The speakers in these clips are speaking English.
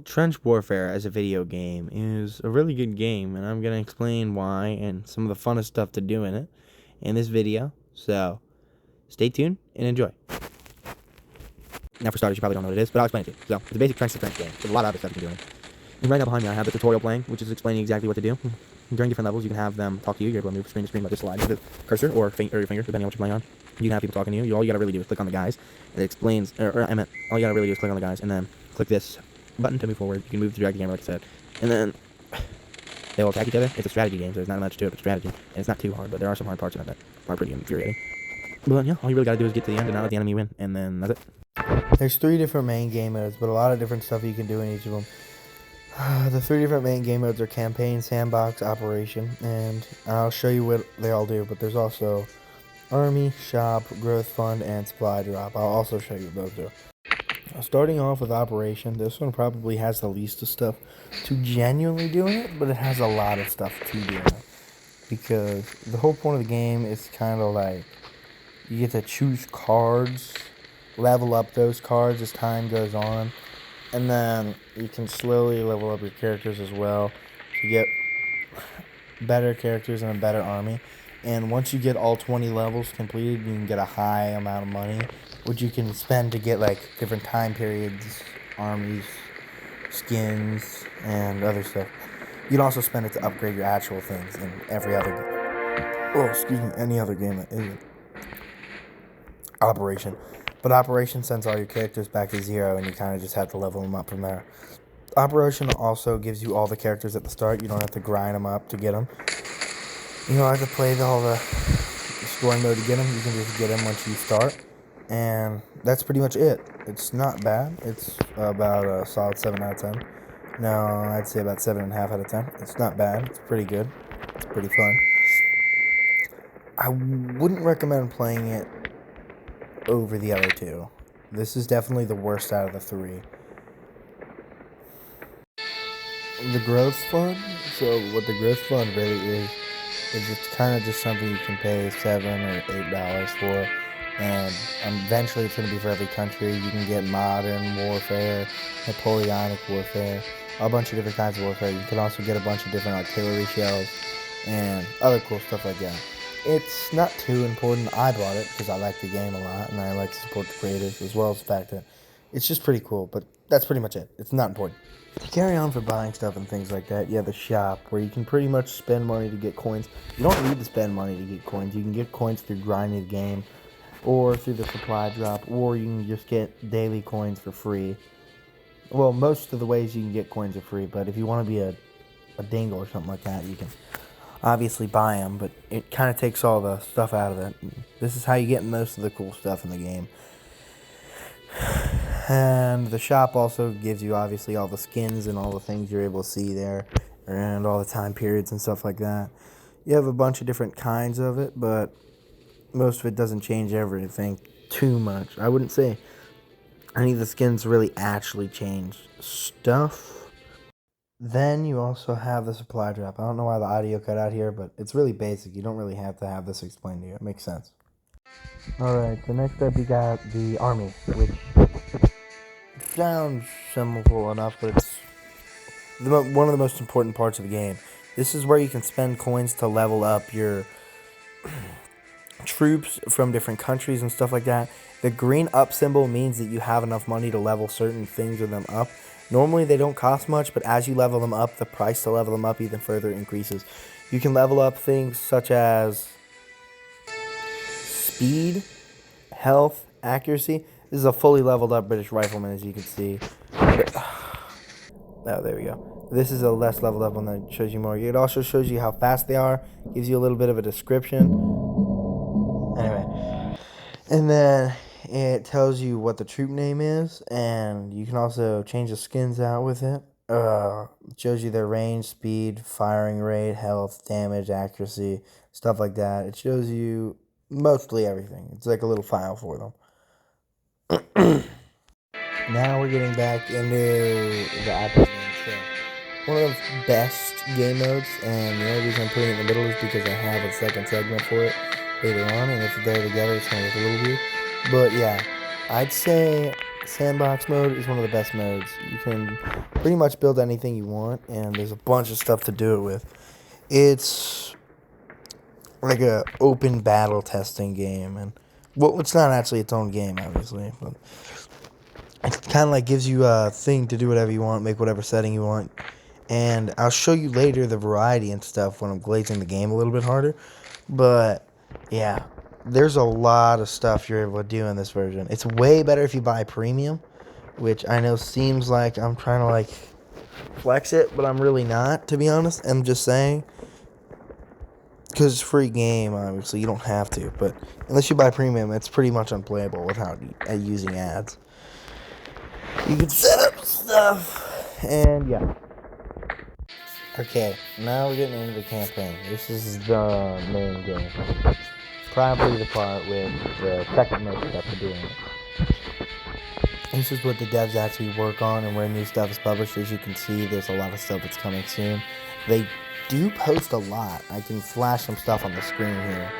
Trench Warfare as a video game is a really good game, and I'm going to explain why and some of the funnest stuff to do in it in this video. So, stay tuned and enjoy. Now, for starters, you probably don't know what it is, but I'll explain it to you. So, it's a basic trench-to-trench game. There's a lot of other stuff you can do in it. And right now behind me, I have the tutorial playing, which is explaining exactly what to do. During different levels, you can have them talk to you. You're able to move screen to screen by just sliding the cursor or your finger, depending on what you're playing on. You can have people talking to you. All you gotta really do is click on the guys. It explains, all you gotta really do is click on the guys, and then click this button to move forward. You can move to drag the camera, like I said. And then they will attack each other. It's a strategy game, so there's not much to it but strategy. And it's not too hard, but there are some hard parts in it that are pretty infuriating. But yeah, all you really gotta do is get to the end and not let the enemy win, and then that's it. There's 3 different main game modes, but a lot of different stuff you can do in each of them. The 3 different main game modes are Campaign, Sandbox, Operation, and I'll show you what they all do, but there's also Army, Shop, Growth Fund, and Supply Drop. I'll also show you what those do. Starting off with Operation, this one probably has the least of stuff to genuinely do in it, but it has a lot of stuff to do in it. Because the whole point of the game is kind of like, you get to choose cards, level up those cards as time goes on, and then you can slowly level up your characters as well to get better characters and a better army. And once you get all 20 levels completed, you can get a high amount of money, which you can spend to get like different time periods, armies, skins, and other stuff. You can also spend it to upgrade your actual things in any other game that isn't Operation. But Operation sends all your characters back to 0, and you kind of just have to level them up from there. Operation also gives you all the characters at the start. You don't have to grind them up to get them. You don't have to play all the scoring mode to get them. You can just get them once you start. And that's pretty much it. It's not bad. It's about a solid 7 out of 10. No, I'd say about 7.5 out of 10. It's not bad. It's pretty good. It's pretty fun. I wouldn't recommend playing it over the other 2. This is definitely the worst out of the 3. The Growth Fund. So what the Growth Fund really is it's kind of just something you can pay $7 or $8 for, and eventually it's going to be for every country. You can get modern warfare, Napoleonic warfare, a bunch of different kinds of warfare. You can also get a bunch of different artillery shells and other cool stuff like that. It's not too important. I bought it because I like the game a lot, and I like to support the creators, as well as the fact that it's just pretty cool, but that's pretty much it. It's not important. To carry on for buying stuff and things like that, you have the shop, where you can pretty much spend money to get coins. You don't need to spend money to get coins. You can get coins through grinding the game, or through the supply drop, or you can just get daily coins for free. Well, most of the ways you can get coins are free, but if you want to be a dingle or something like that, you can obviously buy them, but it kind of takes all the stuff out of it. This is how you get most of the cool stuff in the game. And the shop also gives you, obviously, all the skins and all the things you're able to see there, and all the time periods and stuff like that. You have a bunch of different kinds of it, but most of it doesn't change everything too much. I wouldn't say any of the skins really actually change stuff. Then you also have the supply drop. I don't know why the audio cut out here, but it's really basic. You don't really have to have this explained to you. It makes sense. Alright, the next up you got the army, which sounds simple enough, but it's one of the most important parts of the game. This is where you can spend coins to level up your troops from different countries and stuff like that. The green up symbol means that you have enough money to level certain things of them up. Normally they don't cost much, but as you level them up, the price to level them up even further increases. You can level up things such as speed, health, accuracy. This is a fully leveled up British rifleman, as you can see. Oh, there we go. This is a less leveled up one that shows you more. It also shows you how fast they are, gives you a little bit of a description. Anyway, and then it tells you what the troop name is, and you can also change the skins out with it. It shows you their range, speed, firing rate, health, damage, accuracy, stuff like that. It shows you mostly everything. It's like a little file for them. Now we're getting back into the actual game itself. One of the best game modes, and the only reason I'm putting it in the middle is because I have a second segment for it later on, and if they're together, it's going to look a little weird. But yeah, I'd say Sandbox mode is one of the best modes. You can pretty much build anything you want, and there's a bunch of stuff to do it with. It's like a open battle testing game, and well, it's not actually its own game, obviously, but it kind of like gives you a thing to do whatever you want, make whatever setting you want, and I'll show you later the variety and stuff when I'm glazing the game a little bit harder. But yeah, there's a lot of stuff you're able to do in this version. It's way better if you buy premium, which I know seems like I'm trying to like flex it, but I'm really not, to be honest. I'm just saying, because it's free game, obviously you don't have to, but unless you buy premium, it's pretty much unplayable without using ads. You can set up stuff, and yeah. Okay, now we're getting into the campaign. This is the main game. Probably the part with the second most stuff to do in it. This is what the devs actually work on and where new stuff is published. As you can see, there's a lot of stuff that's coming soon. They do post a lot. I can flash some stuff on the screen here.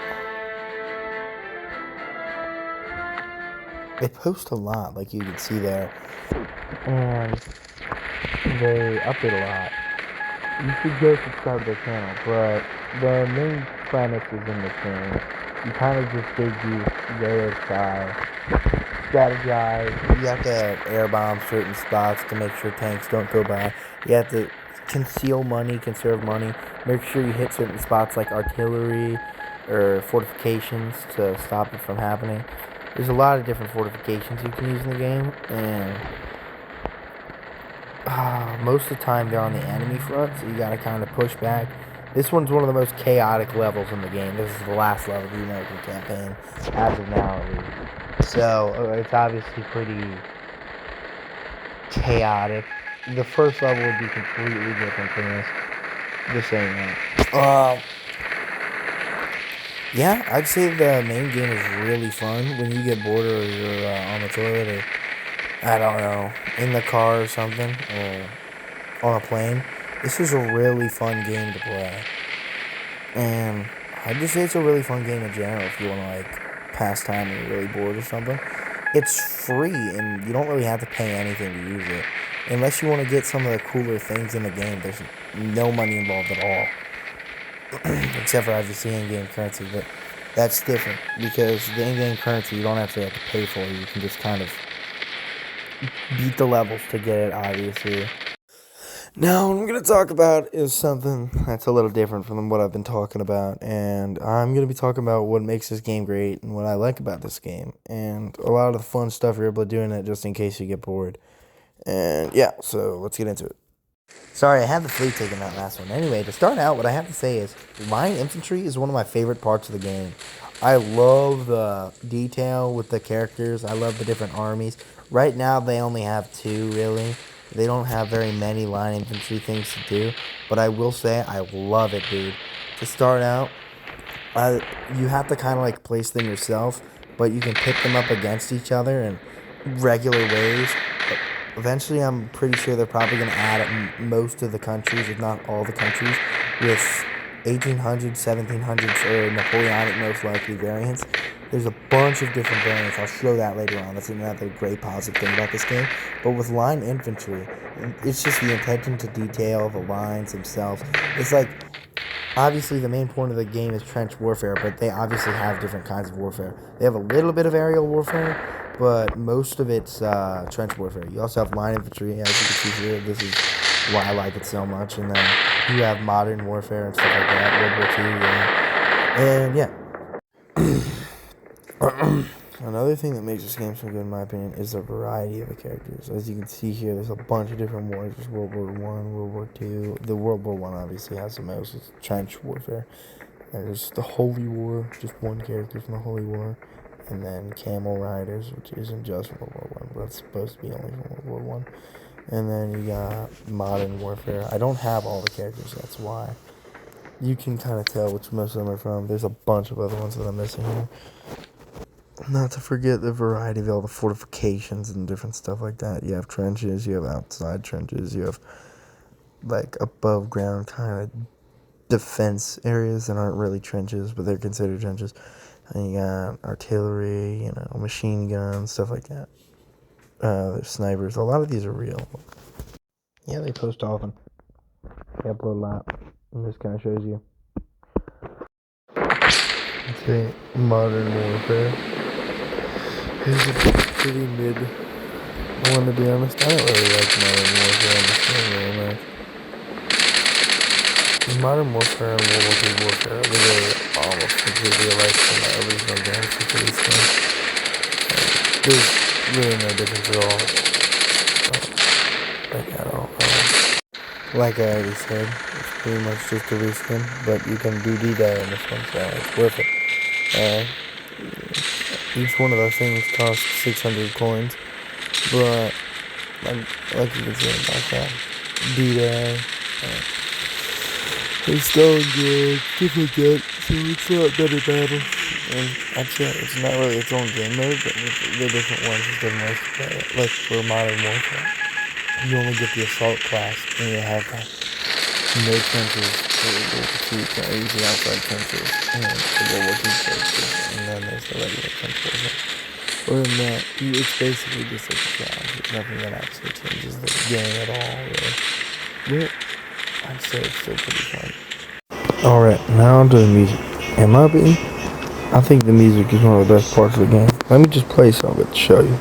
They post a lot, like you can see there. And they update a lot. You should go subscribe to their channel, but the main premise is in the game. You kind of just dig deep, go outside, strategize. You have to airbomb certain spots to make sure tanks don't go by. You have to conceal money, conserve money, make sure you hit certain spots like artillery or fortifications to stop it from happening. There's a lot of different fortifications you can use in the game, and most of the time they're on the enemy front, so you gotta kind of push back. This one's one of the most chaotic levels in the game. This is the last level of the American campaign, as of now at least. So, it's obviously pretty chaotic. The first level would be completely different from this. Just saying that. Yeah, I'd say the main game is really fun. When you get bored or you're on the toilet or, I don't know, in the car or something, or on a plane, this is a really fun game to play. And I'd just say it's a really fun game in general if you want to, like, pass time and you're really bored or something. It's free, and you don't really have to pay anything to use it. Unless you want to get some of the cooler things in the game, there's no money involved at all. Except for obviously in-game currency, but that's different, because the in-game currency you don't actually have to pay for. You can just kind of beat the levels to get it, obviously. Now, what I'm going to talk about is something that's a little different from what I've been talking about, and I'm going to be talking about what makes this game great and what I like about this game, and a lot of the fun stuff you're able to do in it just in case you get bored. And yeah, so let's get into it. Sorry, I had the flea taken that last one. Anyway, to start out, what I have to say is line infantry is one of my favorite parts of the game. I love the detail with the characters. I love the different armies. Right now, they only have 2, really. They don't have very many line infantry things to do. But I will say, I love it, dude. To start out, you have to kind of like place them yourself, but you can pit them up against each other in regular ways. But eventually, I'm pretty sure they're probably going to add most of the countries, if not all the countries, with 1800s, 1700s, or Napoleonic most likely variants. There's a bunch of different variants. I'll show that later on. That's another great positive thing about this game. But with line infantry, it's just the attention to detail of the lines themselves. It's like, obviously the main point of the game is trench warfare, but they obviously have different kinds of warfare. They have a little bit of aerial warfare, but most of it's trench warfare. You also have line infantry, as you can see here. This is why I like it so much. And then you have modern warfare and stuff like that, World War II, yeah. And yeah. Another thing that makes this game so good, in my opinion, is the variety of the characters. As you can see here, there's a bunch of different wars. There's World War I, World War II. The World War I obviously has the most. It's trench warfare. There's the Holy War, just one character from the Holy War. And then Camel Riders, which isn't just from World War I, but it's supposed to be only from World War I. And then you got Modern Warfare. I don't have all the characters, that's why. You can kind of tell which most of them are from. There's a bunch of other ones that I'm missing here. Not to forget the variety of all the fortifications and different stuff like that. You have trenches, you have outside trenches, you have like above ground kind of defense areas that aren't really trenches, but they're considered trenches. And you got artillery, machine guns, stuff like that. They're snipers. A lot of these are real. Yeah, they post often. They upload a lot. And this kind of shows you. Let's see, Modern Warfare. Here's a pretty mid one, to be honest. I don't really like Modern Warfare on this game very much. Modern Warfare and World War II Warfare are literally almost completely alike from the original games for this game. There's really no difference at all. Like at all. Like I already said, it's pretty much just a reskin, but you can do D-Day in this one, so it's worth it. Each one of those things costs 600 coins, but like you can see about that, D-Day, it's Stalingrad, stuff like that, so it's a lot better battle. And actually, it's not really its own game mode, but the different ones is different ways to play it. Like for Modern Warfare, you only get the assault class, and you have no trenches for World War II, you can't use the outside trenches, and the World War II trenches, and then there's the regular trenches. Other than that, it's basically just like a challenge. There's nothing that actually changes the game at all, really. But I'd say it's still pretty fun. Alright, now onto the music. In my opinion, I think the music is one of the best parts of the game. Let me just play some of it to show you.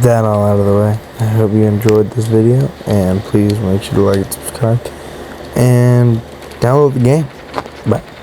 that all out of the way, I hope you enjoyed this video, and please make sure to like and subscribe, and download the game. Bye.